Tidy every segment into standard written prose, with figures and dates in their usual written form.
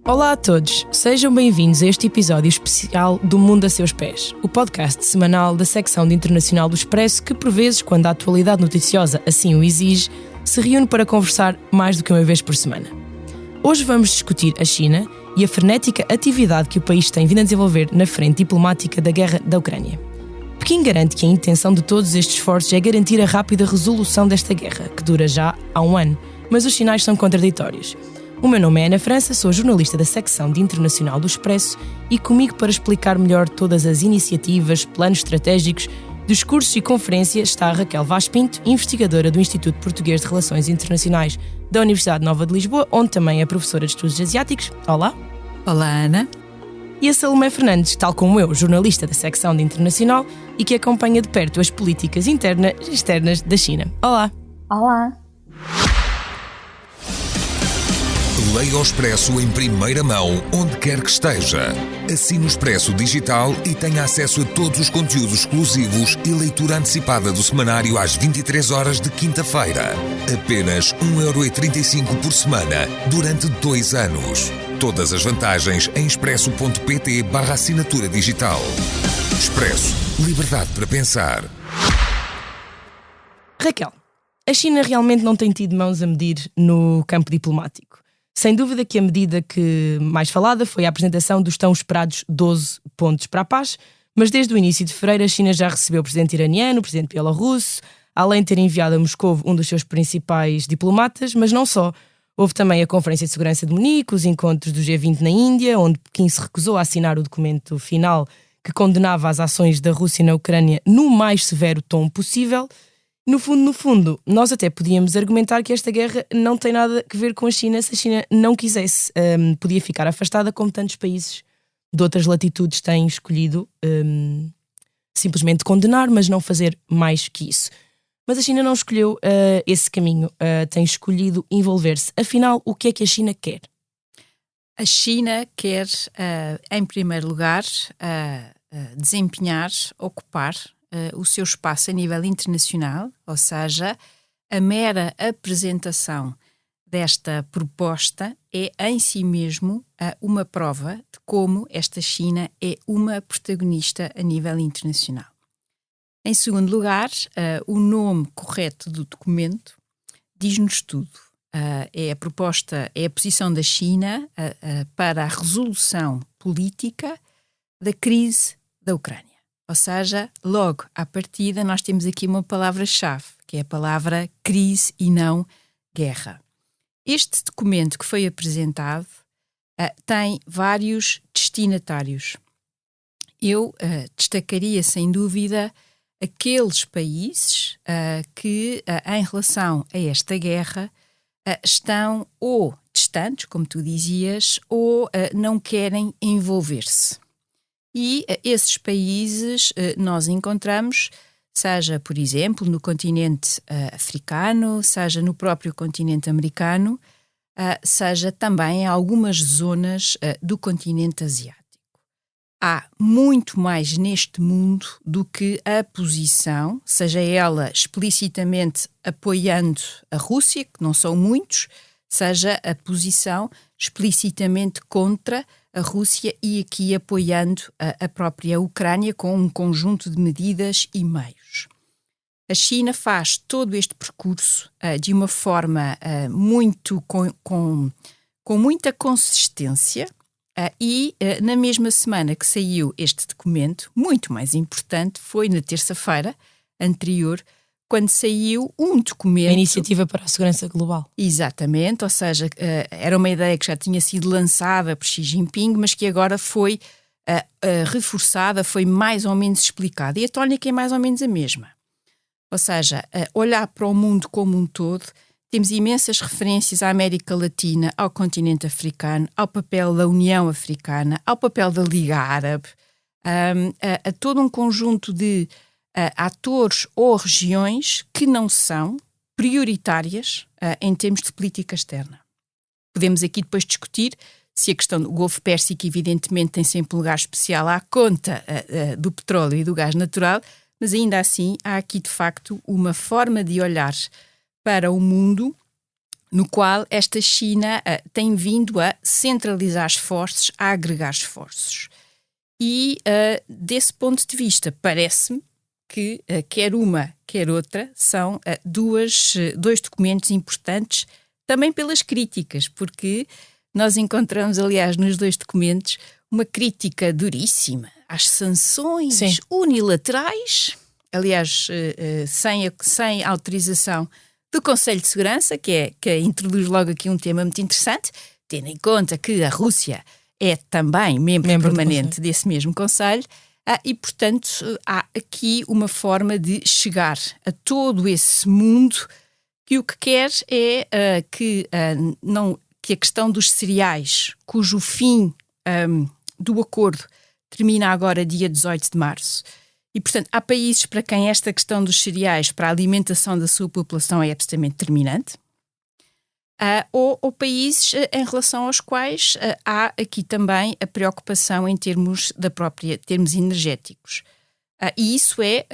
Olá a todos, sejam bem-vindos a este episódio especial do Mundo a Seus Pés, o podcast semanal da secção de Internacional do Expresso que, por vezes, quando a atualidade noticiosa assim o exige, se reúne para conversar mais do que uma vez por semana. Hoje vamos discutir a China e a frenética atividade que o país tem vindo a desenvolver na frente diplomática da guerra da Ucrânia. Pequim garante que a intenção de todos estes esforços é garantir a rápida resolução desta guerra, que dura já há um ano, mas os sinais são contraditórios. O meu nome é Ana França, sou jornalista da secção de Internacional do Expresso e comigo para explicar melhor todas as iniciativas, planos estratégicos, discursos e conferências está a Raquel Vaz Pinto, investigadora do Instituto Português de Relações Internacionais da Universidade Nova de Lisboa, onde também é professora de Estudos Asiáticos. Olá. Olá, Ana. E a Salomé Fernandes, tal como eu, jornalista da secção de Internacional e que acompanha de perto as políticas internas e externas da China. Olá. Olá. Leia o Expresso em primeira mão, onde quer que esteja. Assine o Expresso Digital e tenha acesso a todos os conteúdos exclusivos e leitura antecipada do semanário às 23 horas de quinta-feira. Apenas 1,35€ por semana, durante 2 anos. Todas as vantagens em expresso.pt/assinatura digital. Expresso. Liberdade para pensar. Raquel, a China realmente não tem tido mãos a medir no campo diplomático. Sem dúvida que a medida que mais falada foi a apresentação dos tão esperados 12 pontos para a paz, mas desde o início de fevereiro a China já recebeu o presidente iraniano, o presidente bielorrusso, além de ter enviado a Moscou um dos seus principais diplomatas, mas não só. Houve também a Conferência de Segurança de Munique, os encontros do G20 na Índia, onde Pequim se recusou a assinar o documento final que condenava as ações da Rússia na Ucrânia no mais severo tom possível. No fundo, nós até podíamos argumentar que esta guerra não tem nada a ver com a China se a China não quisesse. Podia ficar afastada como tantos países de outras latitudes têm escolhido simplesmente condenar, mas não fazer mais que isso. Mas a China não escolheu esse caminho, tem escolhido envolver-se. Afinal, o que é que a China quer? A China quer, em primeiro lugar, desempenhar, ocupar o seu espaço a nível internacional, ou seja, a mera apresentação desta proposta é em si mesmo uma prova de como esta China é uma protagonista a nível internacional. Em segundo lugar, o nome correto do documento diz-nos tudo. É a proposta, é a posição da China para a resolução política da crise da Ucrânia. Ou seja, logo à partida nós temos aqui uma palavra-chave, que é a palavra crise e não guerra. Este documento que foi apresentado tem vários destinatários. Eu destacaria, sem dúvida, aqueles países que, em relação a esta guerra, estão ou distantes, como tu dizias, ou não querem envolver-se. E esses países nós encontramos, seja, por exemplo, no continente africano, seja no próprio continente americano, seja também em algumas zonas do continente asiático. Há muito mais neste mundo do que a posição, seja ela explicitamente apoiando a Rússia, que não são muitos, seja a posição explicitamente contra a Rússia e aqui apoiando a própria Ucrânia com um conjunto de medidas e meios. A China faz todo este percurso de uma forma muito com muita consistência e na mesma semana que saiu este documento, muito mais importante, foi na terça-feira anterior, quando saiu um documento... A Iniciativa para a Segurança Global. Exatamente, ou seja, era uma ideia que já tinha sido lançada por Xi Jinping, mas que agora foi reforçada, foi mais ou menos explicada. E a tónica é mais ou menos a mesma. Ou seja, olhar para o mundo como um todo, temos imensas referências à América Latina, ao continente africano, ao papel da União Africana, ao papel da Liga Árabe, a todo um conjunto de atores ou regiões que não são prioritárias em termos de política externa. Podemos aqui depois discutir se a questão do Golfo Pérsico, evidentemente, tem sempre um lugar especial à conta do petróleo e do gás natural, mas ainda assim há aqui, de facto, uma forma de olhar para o mundo no qual esta China tem vindo a centralizar esforços, a agregar esforços. E desse ponto de vista, parece-me que quer uma, quer outra, são dois documentos importantes, também pelas críticas, porque nós encontramos, aliás, nos dois documentos, uma crítica duríssima às sanções Sim. unilaterais, aliás, sem autorização do Conselho de Segurança, que introduz logo aqui um tema muito interessante, tendo em conta que a Rússia é também membro permanente desse mesmo Conselho, e, portanto, há aqui uma forma de chegar a todo esse mundo que o que quer é que a questão dos cereais, cujo fim do acordo termina agora dia 18 de março, e, portanto, há países para quem esta questão dos cereais para a alimentação da sua população é absolutamente determinante, ou países em relação aos quais há aqui também a preocupação em termos energéticos. E isso é,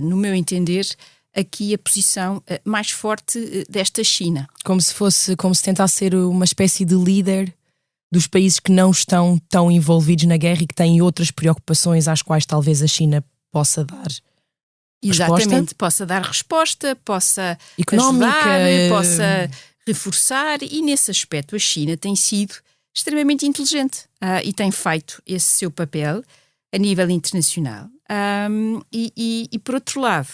no meu entender, aqui a posição mais forte desta China. Como se tentasse ser uma espécie de líder dos países que não estão tão envolvidos na guerra e que têm outras preocupações às quais talvez a China possa dar Exatamente, resposta. possa dar resposta, possa económica, ajudar, possa reforçar, e nesse aspecto a China tem sido extremamente inteligente e tem feito esse seu papel a nível internacional. E por outro lado,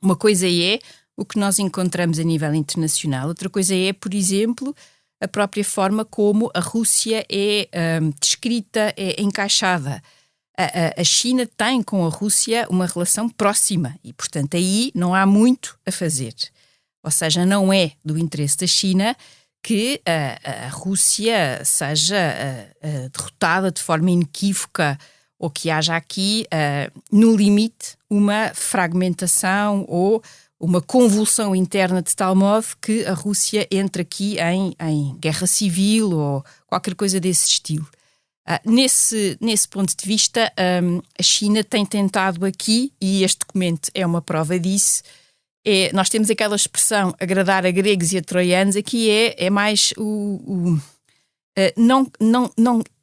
uma coisa é o que nós encontramos a nível internacional, outra coisa é, por exemplo, a própria forma como a Rússia é descrita, é encaixada. A China tem com a Rússia uma relação próxima e, portanto, aí não há muito a fazer. Ou seja, não é do interesse da China que a Rússia seja derrotada de forma inequívoca ou que haja aqui, no limite, uma fragmentação ou uma convulsão interna de tal modo que a Rússia entre aqui em guerra civil ou qualquer coisa desse estilo. Nesse ponto de vista, a China tem tentado aqui, e este documento é uma prova disso, nós temos aquela expressão agradar a gregos e a troianos, aqui é mais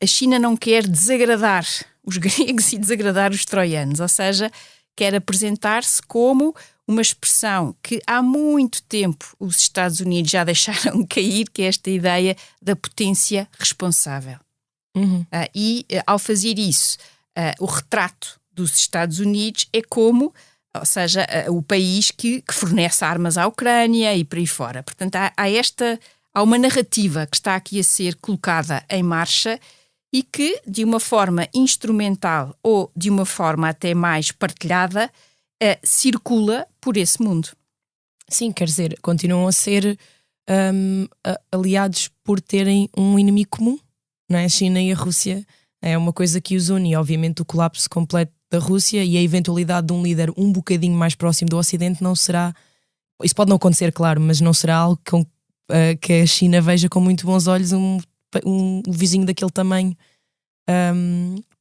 a China não quer desagradar os gregos e desagradar os troianos, ou seja, quer apresentar-se como uma expressão que há muito tempo os Estados Unidos já deixaram cair, que é esta ideia da potência responsável. Uhum. E ao fazer isso, o retrato dos Estados Unidos é como, ou seja, o país que fornece armas à Ucrânia e por aí fora. Portanto, há uma narrativa que está aqui a ser colocada em marcha e que, de uma forma instrumental ou de uma forma até mais partilhada, circula por esse mundo. Sim, quer dizer, continuam a ser aliados por terem um inimigo comum. Não é? A China e a Rússia é uma coisa que os une, e obviamente o colapso completo da Rússia e a eventualidade de um líder um bocadinho mais próximo do Ocidente não será, isso pode não acontecer, claro, mas não será algo que a China veja com muito bons olhos um vizinho daquele tamanho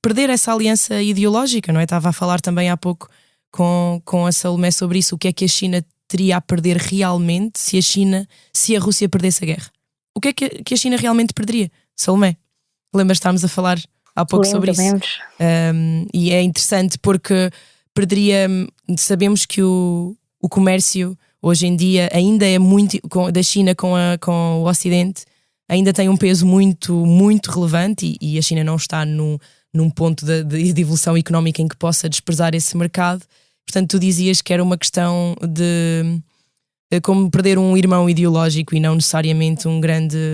perder essa aliança ideológica, não é? Estava a falar também há pouco com a Salomé sobre isso, o que é que a China teria a perder realmente se a Rússia perdesse a guerra. O que é que a China realmente perderia, Salomé? Lembras, estávamos a falar há pouco sobre isso. E é interessante porque sabemos que o comércio hoje em dia ainda é muito, da China com o Ocidente, ainda tem um peso muito, muito relevante e a China não está num ponto de evolução económica em que possa desprezar esse mercado. Portanto, tu dizias que era uma questão de como perder um irmão ideológico e não necessariamente um grande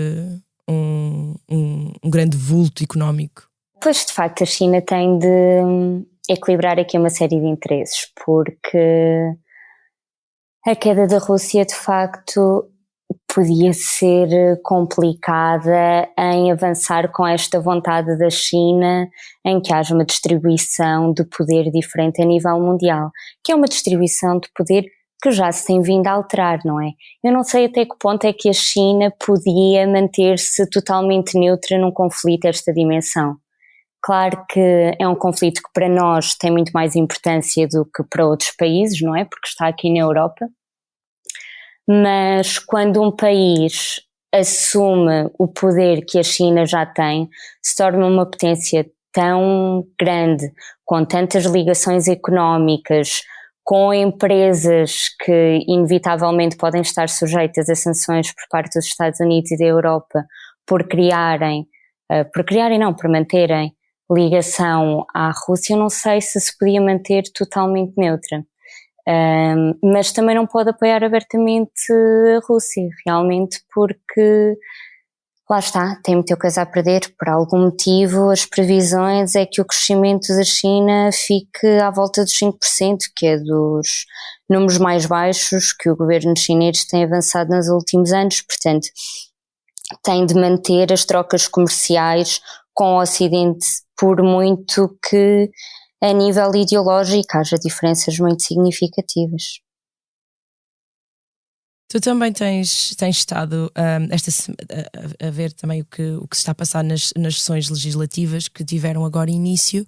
vulto económico. Pois, de facto, a China tem de equilibrar aqui uma série de interesses, porque a queda da Rússia, de facto, podia ser complicada em avançar com esta vontade da China em que haja uma distribuição de poder diferente a nível mundial, que é uma distribuição de poder que já se tem vindo a alterar, não é? Eu não sei até que ponto é que a China podia manter-se totalmente neutra num conflito desta dimensão. Claro que é um conflito que para nós tem muito mais importância do que para outros países, não é? Porque está aqui na Europa. mas quando um país assume o poder que a China já tem, se torna uma potência tão grande, com tantas ligações económicas, com empresas que inevitavelmente podem estar sujeitas a sanções por parte dos Estados Unidos e da Europa por manterem ligação à Rússia, eu não sei se podia manter totalmente neutra. Mas também não pode apoiar abertamente a Rússia, realmente, porque lá está, tem muita coisa a perder. Por algum motivo, as previsões é que o crescimento da China fique à volta dos 5%, que é dos números mais baixos que o governo chinês tem avançado nos últimos anos. Portanto, tem de manter as trocas comerciais com o Ocidente, por muito que a nível ideológico haja diferenças muito significativas. Tu também tens estado a ver também o que se está a passar nas sessões legislativas que tiveram agora início.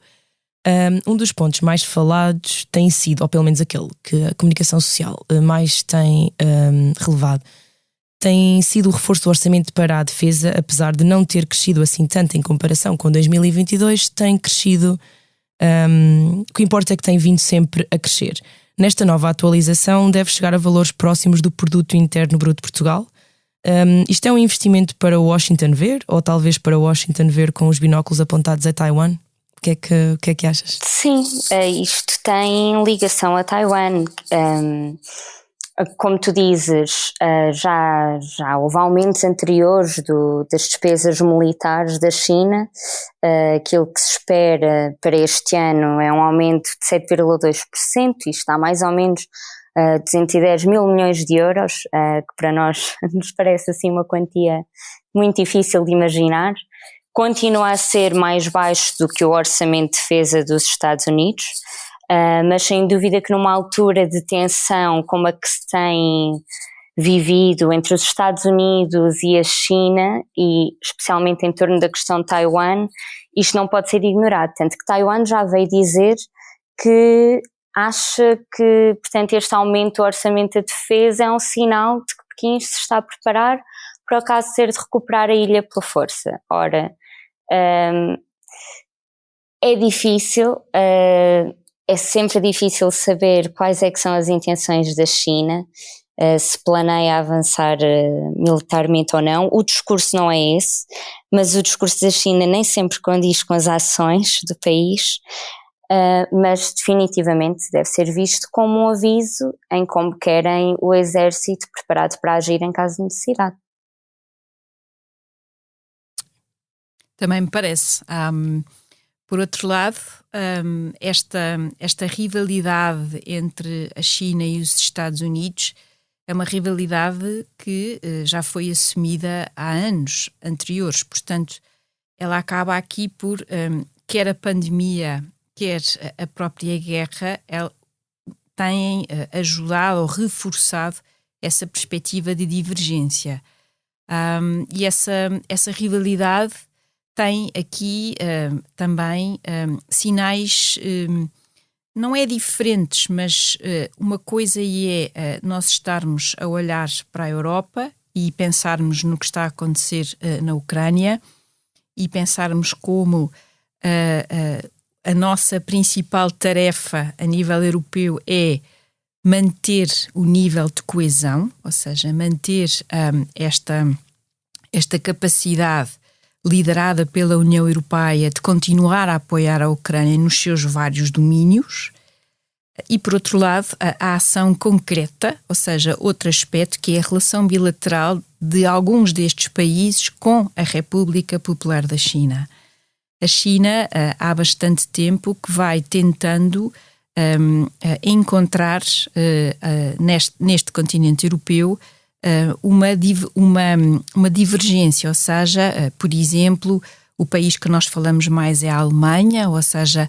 Um dos pontos mais falados tem sido, ou pelo menos aquele que a comunicação social mais tem relevado, tem sido o reforço do orçamento para a defesa. Apesar de não ter crescido assim tanto em comparação com 2022, tem crescido. O que importa é que tem vindo sempre a crescer. Nesta nova atualização deve chegar a valores próximos do Produto Interno Bruto de Portugal. Isto é um investimento para Washington ver, ou talvez para Washington ver com os binóculos apontados a Taiwan? O que é que achas? Sim, isto tem ligação a Taiwan. Como tu dizes, já houve aumentos anteriores das despesas militares da China. Aquilo que se espera para este ano é um aumento de 7,2%, isto está mais ou menos 210 mil milhões de euros, que para nós nos parece assim uma quantia muito difícil de imaginar. Continua a ser mais baixo do que o orçamento de defesa dos Estados Unidos, mas sem dúvida que numa altura de tensão como a que se tem vivido entre os Estados Unidos e a China, e especialmente em torno da questão de Taiwan, isto não pode ser ignorado. Tanto que Taiwan já veio dizer que acha que, portanto, este aumento do orçamento da defesa é um sinal de que Pequim se está a preparar para o caso de ser de recuperar a ilha pela força. Ora, é difícil, é sempre difícil saber quais é que são as intenções da China, se planeia avançar militarmente ou não. O discurso não é esse, mas o discurso da China nem sempre condiz com as ações do país, mas definitivamente deve ser visto como um aviso em como querem o exército preparado para agir em caso de necessidade. Também me parece. Por outro lado, esta rivalidade entre a China e os Estados Unidos é uma rivalidade que já foi assumida há anos anteriores. Portanto, ela acaba aqui por, quer a pandemia, quer a própria guerra, têm ajudado ou reforçado essa perspectiva de divergência. E essa rivalidade tem aqui também sinais, não é diferentes, mas uma coisa é nós estarmos a olhar para a Europa e pensarmos no que está a acontecer na Ucrânia e pensarmos como a nossa principal tarefa a nível europeu é manter o nível de coesão, ou seja, manter esta capacidade liderada pela União Europeia de continuar a apoiar a Ucrânia nos seus vários domínios, e por outro lado a ação concreta, ou seja, outro aspecto que é a relação bilateral de alguns destes países com a República Popular da China. A China há bastante tempo que vai tentando encontrar neste continente europeu uma divergência, ou seja, por exemplo, o país que nós falamos mais é a Alemanha, ou seja,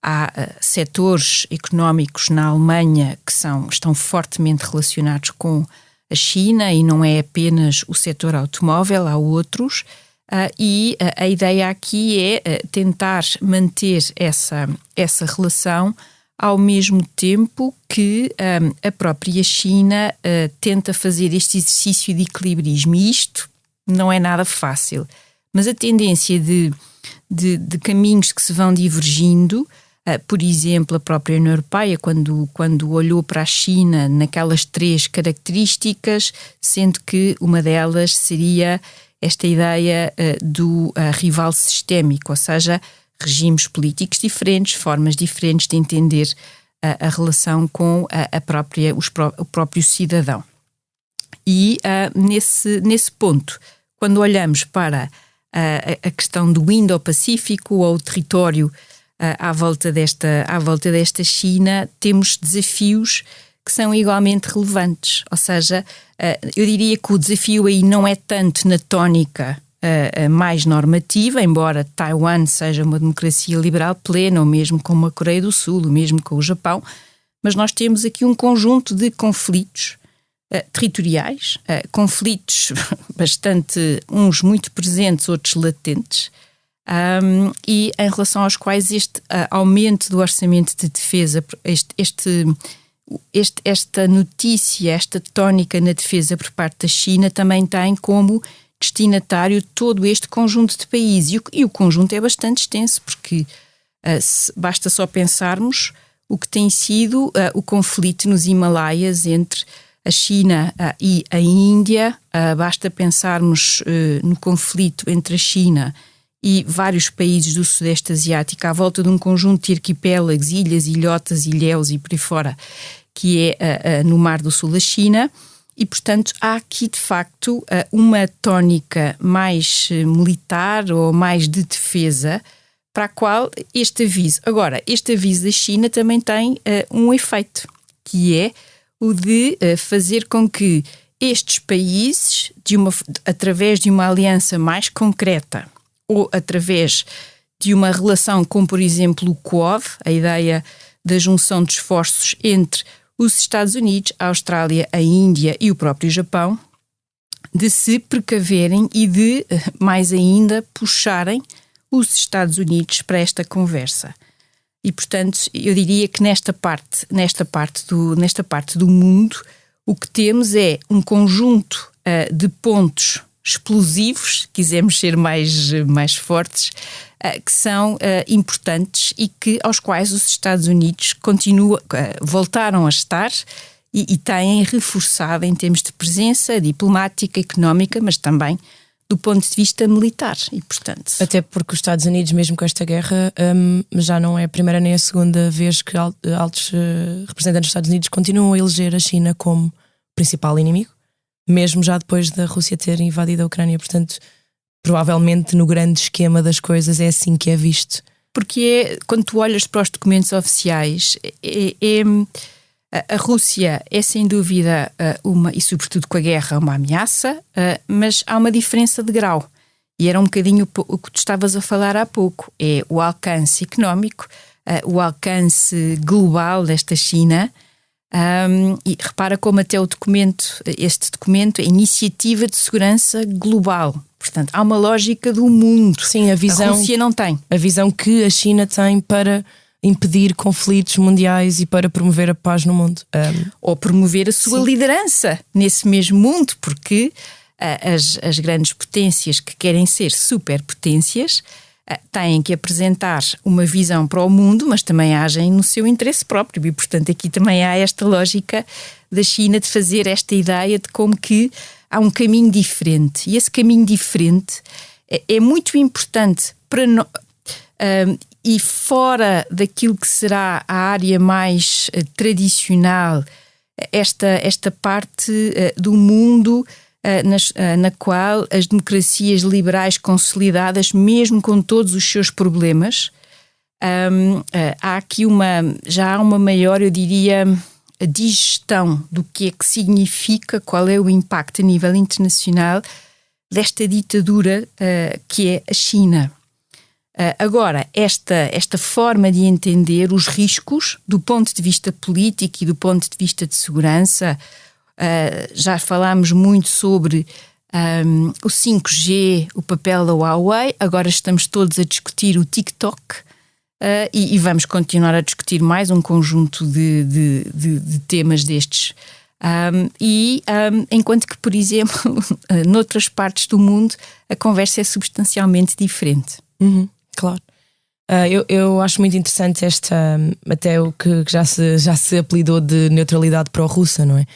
há setores económicos na Alemanha que estão fortemente relacionados com a China e não é apenas o setor automóvel, há outros, e a ideia aqui é tentar manter essa relação ao mesmo tempo que a própria China tenta fazer este exercício de equilibrismo. E isto não é nada fácil, mas a tendência de caminhos que se vão divergindo, por exemplo, a própria União Europeia, quando olhou para a China naquelas 3 características, sendo que uma delas seria esta ideia do rival sistémico, ou seja, regimes políticos diferentes, formas diferentes de entender a relação com o próprio cidadão. E nesse ponto, quando olhamos para a questão do Indo-Pacífico ou o território à volta desta China, temos desafios que são igualmente relevantes. Ou seja, eu diria que o desafio aí não é tanto na tónica mais normativa, embora Taiwan seja uma democracia liberal plena, ou mesmo como a Coreia do Sul, ou mesmo com o Japão, mas nós temos aqui um conjunto de conflitos territoriais, conflitos bastante, uns muito presentes, outros latentes, e em relação aos quais este aumento do orçamento de defesa, esta notícia, esta tónica na defesa por parte da China também tem como destinatário todo este conjunto de países. E o conjunto é bastante extenso, porque basta só pensarmos o que tem sido o conflito nos Himalaias entre a China e a Índia, basta pensarmos no conflito entre a China e vários países do Sudeste Asiático à volta de um conjunto de arquipélagos, ilhas, ilhotas, ilhéus e por aí fora, que é no Mar do Sul da China. E, portanto, há aqui, de facto, uma tónica mais militar ou mais de defesa para a qual este aviso... Agora, este aviso da China também tem um efeito, que é o de fazer com que estes países, através de uma aliança mais concreta ou através de uma relação com, por exemplo, o Quad, a ideia da junção de esforços entre os Estados Unidos, a Austrália, a Índia e o próprio Japão, de se precaverem e de, mais ainda, puxarem os Estados Unidos para esta conversa. E, portanto, eu diria que nesta parte do mundo, o que temos é um conjunto de pontos explosivos, se quisermos ser mais fortes, que são importantes e aos quais os Estados Unidos voltaram a estar e têm reforçado em termos de presença diplomática, económica, mas também do ponto de vista militar. E, portanto... Até porque os Estados Unidos, mesmo com esta guerra, já não é a primeira nem a segunda vez que altos representantes dos Estados Unidos continuam a eleger a China como principal inimigo, mesmo já depois da Rússia ter invadido a Ucrânia. Portanto, provavelmente no grande esquema das coisas é assim que é visto. Porque quando tu olhas para os documentos oficiais, a Rússia é sem dúvida e sobretudo com a guerra, uma ameaça, mas há uma diferença de grau. E era um bocadinho o que tu estavas a falar há pouco, é o alcance económico, o alcance global desta China. E repara como até este documento é Iniciativa de Segurança Global. Portanto, há uma lógica do mundo. Sim, a Rússia não tem. A visão que a China tem para impedir conflitos mundiais e para promover a paz no mundo. Ou promover a sua liderança nesse mesmo mundo, porque as grandes potências que querem ser superpotências têm que apresentar uma visão para o mundo, mas também agem no seu interesse próprio. E, portanto, aqui também há esta lógica da China de fazer esta ideia de como que há um caminho diferente. E esse caminho diferente é muito importante para nós. E fora daquilo que será a área mais tradicional, esta parte do mundo na qual as democracias liberais consolidadas, mesmo com todos os seus problemas, há aqui já há uma maior, eu diria, digestão do que é que significa, qual é o impacto a nível internacional desta ditadura que é a China. Agora, esta forma de entender os riscos do ponto de vista político e do ponto de vista de segurança, já falámos muito sobre o 5G, o papel da Huawei, agora estamos todos a discutir o TikTok e vamos continuar a discutir mais um conjunto de temas destes. Enquanto que, por exemplo, noutras partes do mundo, a conversa é substancialmente diferente. Claro. Eu acho muito interessante até o que já se apelidou de neutralidade pró-russa, não é?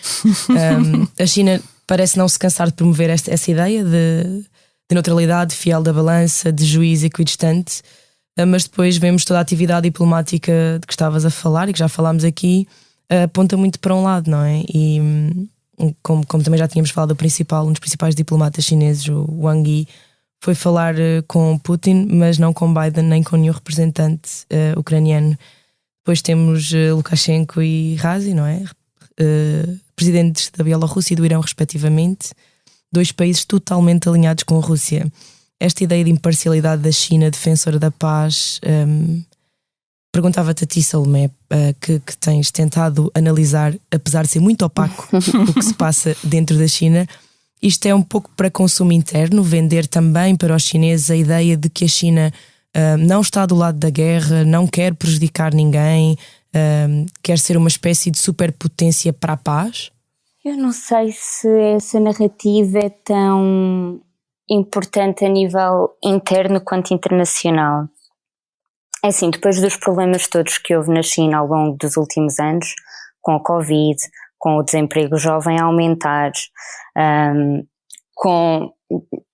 A China parece não se cansar de promover essa ideia de neutralidade, fiel da balança, de juiz equidistante, mas depois vemos toda a atividade diplomática de que estavas a falar e que já falámos aqui, aponta muito para um lado, não é? E como também já tínhamos falado, um dos principais diplomatas chineses, o Wang Yi, foi falar com Putin, mas não com Biden nem com nenhum representante ucraniano. Depois temos Lukashenko e Razi, não é? Presidentes da Bielorrússia e do Irão, respectivamente, 2 países totalmente alinhados com a Rússia. Esta ideia de imparcialidade da China, defensora da paz, perguntava-te a ti, Salomé, que tens tentado analisar, apesar de ser muito opaco o que se passa dentro da China. Isto é um pouco para consumo interno, vender também para os chineses a ideia de que a China não está do lado da guerra, não quer prejudicar ninguém, quer ser uma espécie de superpotência para a paz? Eu não sei se essa narrativa é tão importante a nível interno quanto internacional. É assim, depois dos problemas todos que houve na China ao longo dos últimos anos, com a Covid, com o desemprego jovem a aumentar,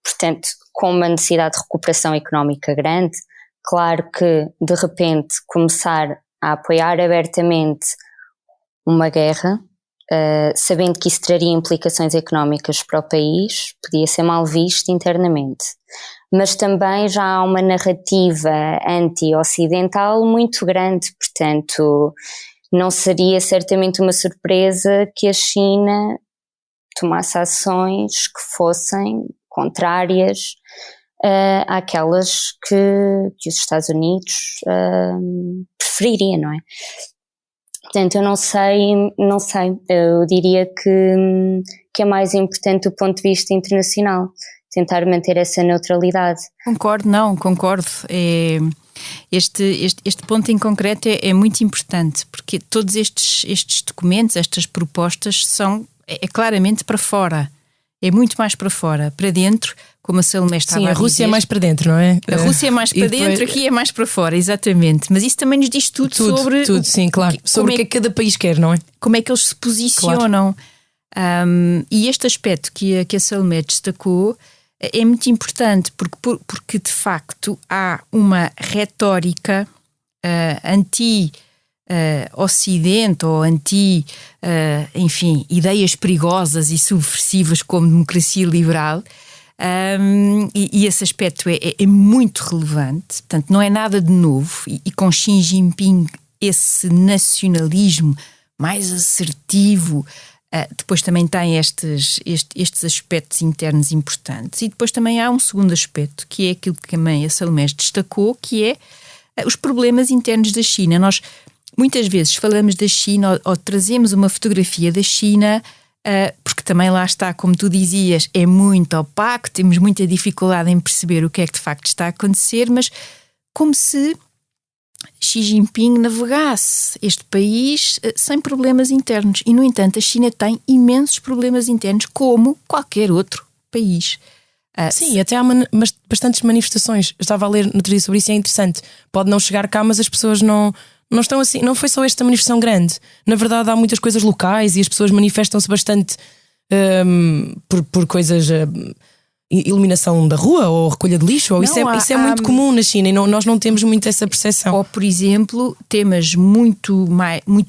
portanto, com uma necessidade de recuperação económica grande, claro que de repente começar a apoiar abertamente uma guerra, sabendo que isso traria implicações económicas para o país, podia ser mal visto internamente. Mas também já há uma narrativa anti-ocidental muito grande, portanto não seria certamente uma surpresa que a China tomasse ações que fossem contrárias àquelas que os Estados Unidos prefeririam, não é? Portanto, eu não sei, eu diria que é mais importante do ponto de vista internacional, tentar manter essa neutralidade. Concordo. Este ponto em concreto é muito importante, porque todos estes documentos, estas propostas é claramente para fora, é muito mais para fora. Para dentro, como a Salomé estava a dizer... Sim, a Rússia é mais para dentro, não é? A Rússia é mais para dentro, depois... aqui é mais para fora, exatamente. Mas isso também nos diz tudo sobre... Tudo, sim, claro. Sobre o que é que cada país quer, não é? Como é que eles se posicionam. Claro. E este aspecto que a Salomé destacou é muito importante, porque de facto há uma retórica anti-Ocidente ou enfim, ideias perigosas e subversivas como democracia liberal, e esse aspecto é muito relevante, portanto não é nada de novo, e com Xi Jinping esse nacionalismo mais assertivo. Depois também tem estes aspectos internos importantes, e depois também há um segundo aspecto, que é aquilo que também a Salomé destacou, que é os problemas internos da China. Nós muitas vezes falamos da China ou trazemos uma fotografia da China, porque também lá está, como tu dizias, é muito opaco, temos muita dificuldade em perceber o que é que de facto está a acontecer, mas como se Xi Jinping navegasse este país sem problemas internos. E, no entanto, a China tem imensos problemas internos, como qualquer outro país. Sim, até há bastantes manifestações. Eu estava a ler no outro dia sobre isso e é interessante. Pode não chegar cá, mas as pessoas não estão assim. Não foi só esta manifestação grande. Na verdade, há muitas coisas locais e as pessoas manifestam-se bastante por coisas... iluminação da rua ou recolha de lixo, isso é muito comum na China e nós não temos muito essa percepção. Ou, por exemplo, temas muito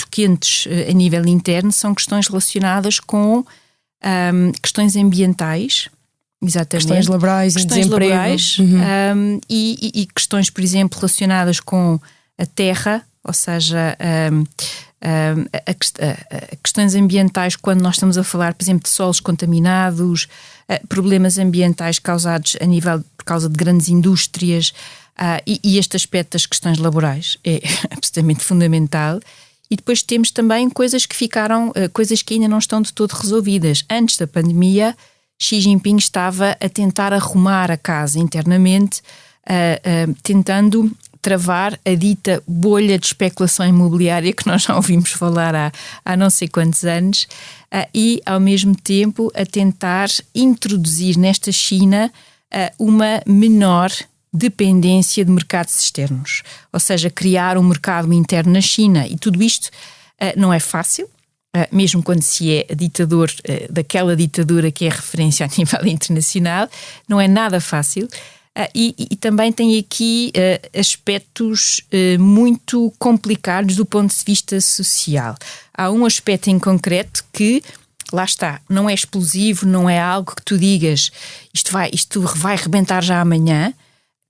quentes a nível interno são questões relacionadas com questões ambientais, exatamente. Questões laborais, e questões, por exemplo, relacionadas com a terra, ou seja, questões ambientais quando nós estamos a falar, por exemplo, de solos contaminados, problemas ambientais causados por causa de grandes indústrias, e este aspecto das questões laborais é absolutamente fundamental. E depois temos também coisas que ainda não estão de todo resolvidas. Antes da pandemia, Xi Jinping estava a tentar arrumar a casa internamente, tentando travar a dita bolha de especulação imobiliária que nós já ouvimos falar há não sei quantos anos, e ao mesmo tempo a tentar introduzir nesta China uma menor dependência de mercados externos, ou seja, criar um mercado interno na China. E tudo isto não é fácil, mesmo quando se é ditador daquela ditadura que é referência a nível internacional, não é nada fácil. E também tem aqui aspectos muito complicados do ponto de vista social. Há um aspecto em concreto que, lá está, não é explosivo, não é algo que tu digas isto vai rebentar já amanhã,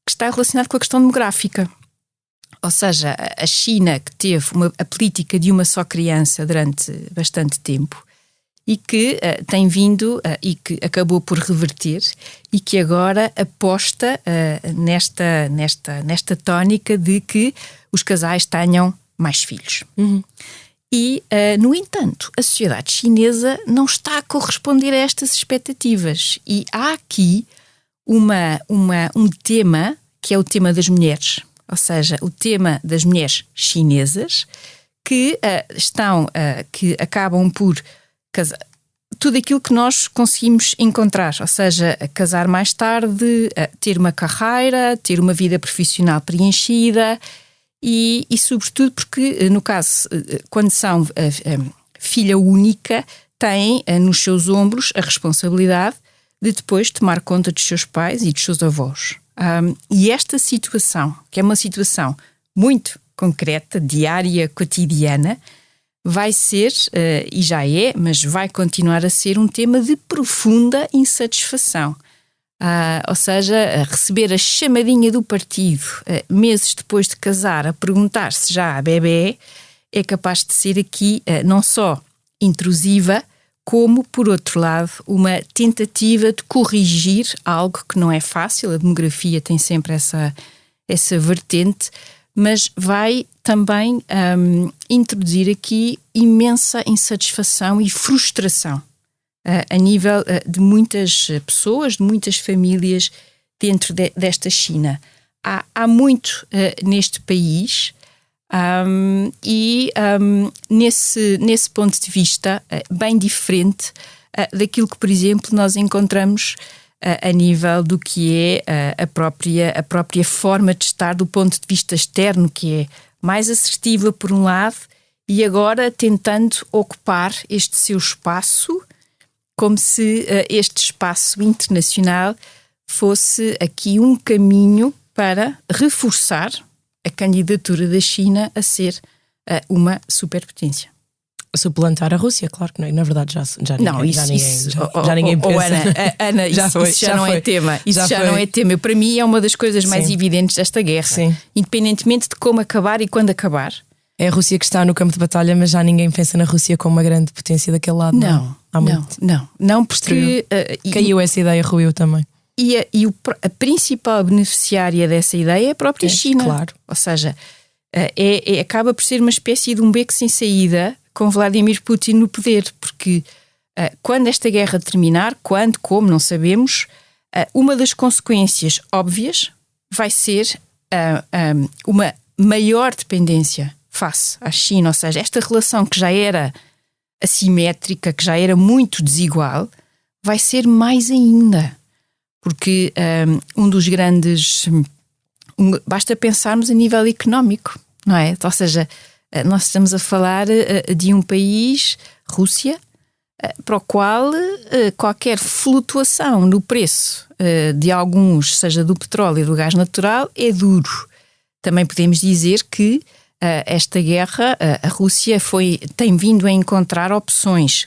que está relacionado com a questão demográfica. Ou seja, a China, que teve a política de uma só criança durante bastante tempo e que tem vindo e que acabou por reverter e que agora aposta nesta tónica de que os casais tenham mais filhos. Uhum. E, no entanto, a sociedade chinesa não está a corresponder a estas expectativas. E há aqui um tema que é o tema das mulheres, ou seja, o tema das mulheres chinesas que que acabam por casar, tudo aquilo que nós conseguimos encontrar, ou seja, casar mais tarde, ter uma carreira, ter uma vida profissional preenchida e sobretudo porque, no caso, quando são filha única, têm nos seus ombros a responsabilidade de depois tomar conta dos seus pais e dos seus avós. E esta situação, que é uma situação muito concreta, diária, cotidiana, vai ser, e já é, mas vai continuar a ser um tema de profunda insatisfação. Ou seja, receber a chamadinha do partido meses depois de casar a perguntar se já há bebê é capaz de ser aqui não só intrusiva, como, por outro lado, uma tentativa de corrigir algo que não é fácil. A demografia tem sempre essa vertente, mas vai também introduzir aqui imensa insatisfação e frustração a nível de muitas pessoas, de muitas famílias dentro desta China. Há muito neste país nesse ponto de vista bem diferente daquilo que, por exemplo, nós encontramos a nível do que é a própria forma de estar do ponto de vista externo, que é mais assertiva por um lado e agora tentando ocupar este seu espaço como se este espaço internacional fosse aqui um caminho para reforçar a candidatura da China a ser uma superpotência. Suplantar a Rússia, claro que não. Na verdade já ninguém pensa. Ana, isso já não é tema. Isso já não é tema. Para mim é uma das coisas mais evidentes desta guerra. Sim. Independentemente de como acabar e quando acabar. É a Rússia que está no campo de batalha, mas já ninguém pensa na Rússia como uma grande potência daquele lado. Não, porque caiu essa ideia, ruiu também. E a principal beneficiária dessa ideia é a própria China. Claro. Ou seja, acaba por ser uma espécie de um beco sem saída com Vladimir Putin no poder, porque quando esta guerra terminar, como, não sabemos, uma das consequências óbvias vai ser uma maior dependência face à China, ou seja, esta relação que já era assimétrica, que já era muito desigual, vai ser mais ainda. Porque um dos grandes... basta pensarmos a nível económico, não é? Ou seja, nós estamos a falar de um país, Rússia, para o qual qualquer flutuação no preço de alguns, seja do petróleo e do gás natural, é duro. Também podemos dizer que esta guerra, a Rússia tem vindo a encontrar opções.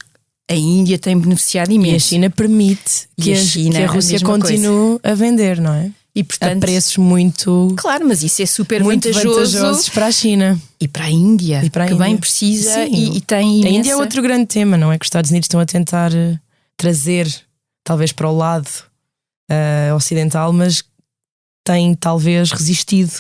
A Índia tem beneficiado imenso. E a China permite que a Rússia continue a vender, não é? E, portanto, a preços muito... Claro, mas isso é super muito vantajosos para a China. E para a Índia, que bem precisa. E tem imensa... A Índia é outro grande tema, não é? Que os Estados Unidos estão a tentar trazer, talvez para o lado ocidental, mas tem talvez resistido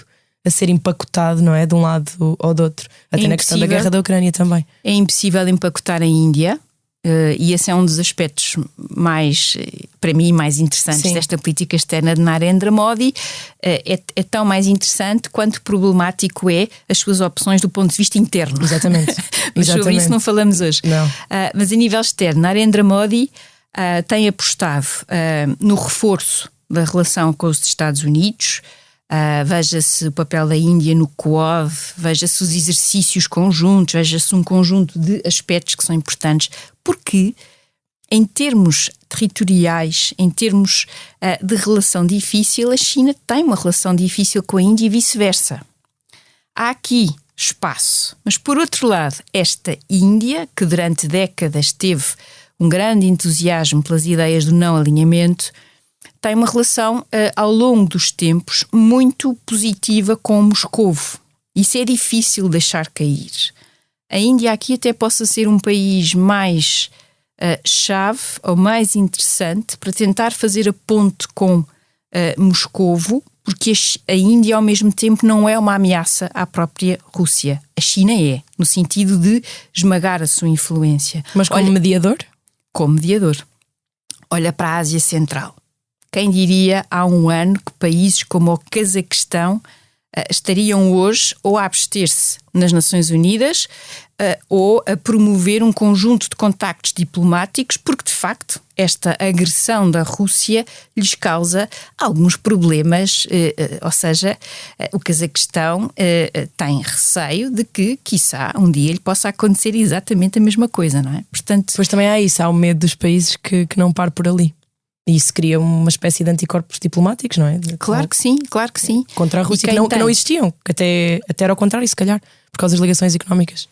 a ser empacotado, não é? De um lado ou do outro. Até na questão da guerra da Ucrânia também. É impossível empacotar a Índia. E esse é um dos aspectos mais, para mim, mais interessantes Sim. desta política externa de Narendra Modi. É tão mais interessante quanto problemático é as suas opções do ponto de vista interno. Exatamente. Mas sobre isso não falamos hoje. Não. Mas a nível externo, Narendra Modi tem apostado no reforço da relação com os Estados Unidos. Veja-se o papel da Índia no Quad, veja-se os exercícios conjuntos, veja-se um conjunto de aspectos que são importantes, porque em termos territoriais, em termos de relação difícil, a China tem uma relação difícil com a Índia e vice-versa. Há aqui espaço, mas por outro lado, esta Índia, que durante décadas teve um grande entusiasmo pelas ideias do não alinhamento, tem uma relação, ao longo dos tempos, muito positiva com Moscovo. Isso é difícil deixar cair. A Índia aqui até possa ser um país mais chave ou mais interessante para tentar fazer a ponte com Moscovo, porque a Índia, ao mesmo tempo, não é uma ameaça à própria Rússia. A China é, no sentido de esmagar a sua influência. Mas como mediador? Como mediador. Olha para a Ásia Central. Quem diria há um ano que países como o Cazaquistão estariam hoje ou a abster-se nas Nações Unidas ou a promover um conjunto de contactos diplomáticos, porque de facto esta agressão da Rússia lhes causa alguns problemas, ou seja, o Cazaquistão tem receio de que, quiçá, um dia lhe possa acontecer exatamente a mesma coisa, não é? Portanto, Pois também há isso, há o medo dos países que não par por ali. E isso cria uma espécie de anticorpos diplomáticos, não é? Claro que sim, claro que sim. Contra a Rússia, que não existiam, que até era ao contrário, se calhar, por causa das ligações económicas.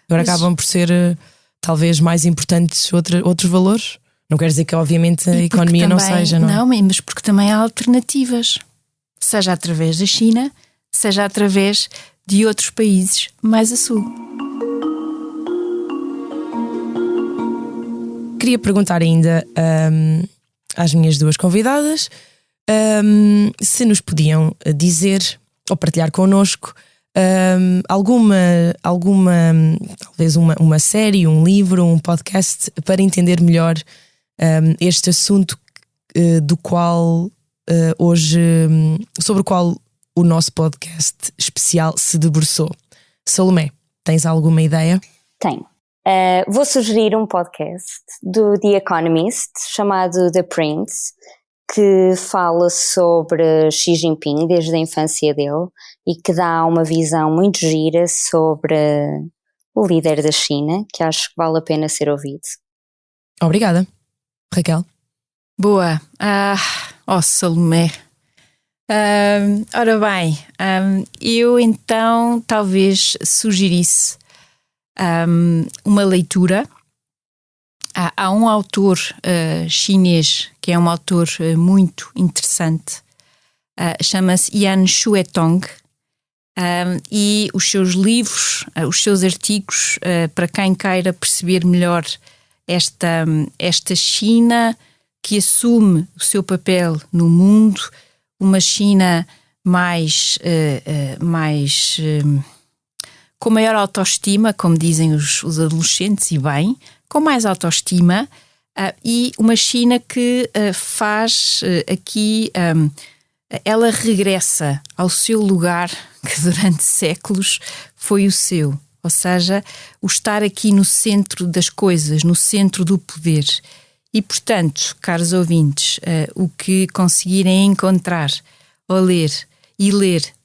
Agora acabam por ser talvez mais importantes outros valores. Não quer dizer que, obviamente, a economia também, não seja, não é? Não, mas porque também há alternativas. Seja através da China, seja através de outros países mais a sul. Queria perguntar ainda às minhas duas convidadas se nos podiam dizer ou partilhar connosco alguma talvez uma série, um livro, um podcast para entender melhor este assunto do qual hoje, sobre o qual o nosso podcast especial se debruçou. Salomé, tens alguma ideia? Tenho. Vou sugerir um podcast do The Economist chamado The Prince, que fala sobre Xi Jinping desde a infância dele e que dá uma visão muito gira sobre o líder da China, que acho que vale a pena ser ouvido. Obrigada. Raquel? Boa. Salomé. Ora bem, eu então talvez sugerisse uma leitura. Há um autor chinês que é um autor muito interessante, chama-se Yan Xuetong, e os seus livros, os seus artigos, para quem queira perceber melhor esta China que assume o seu papel no mundo, uma China mais com maior autoestima, como dizem os adolescentes, e bem, com mais autoestima, e uma China que faz aqui, ela regressa ao seu lugar que durante séculos foi o seu, ou seja, o estar aqui no centro das coisas, no centro do poder. E, portanto, caros ouvintes, o que conseguirem encontrar ou ler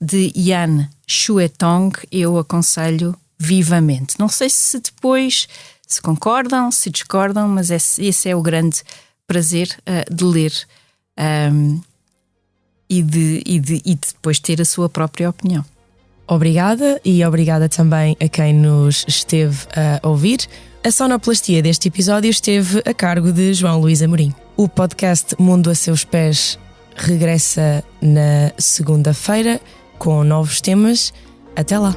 de Yan Xuetong, eu aconselho vivamente. Não sei se depois se concordam, se discordam, mas esse é o grande prazer de ler e de depois ter a sua própria opinião. Obrigada, e obrigada também a quem nos esteve a ouvir. A sonoplastia deste episódio esteve a cargo de João Luís Amorim. O podcast Mundo a Seus Pés regressa na segunda-feira com novos temas. Até lá!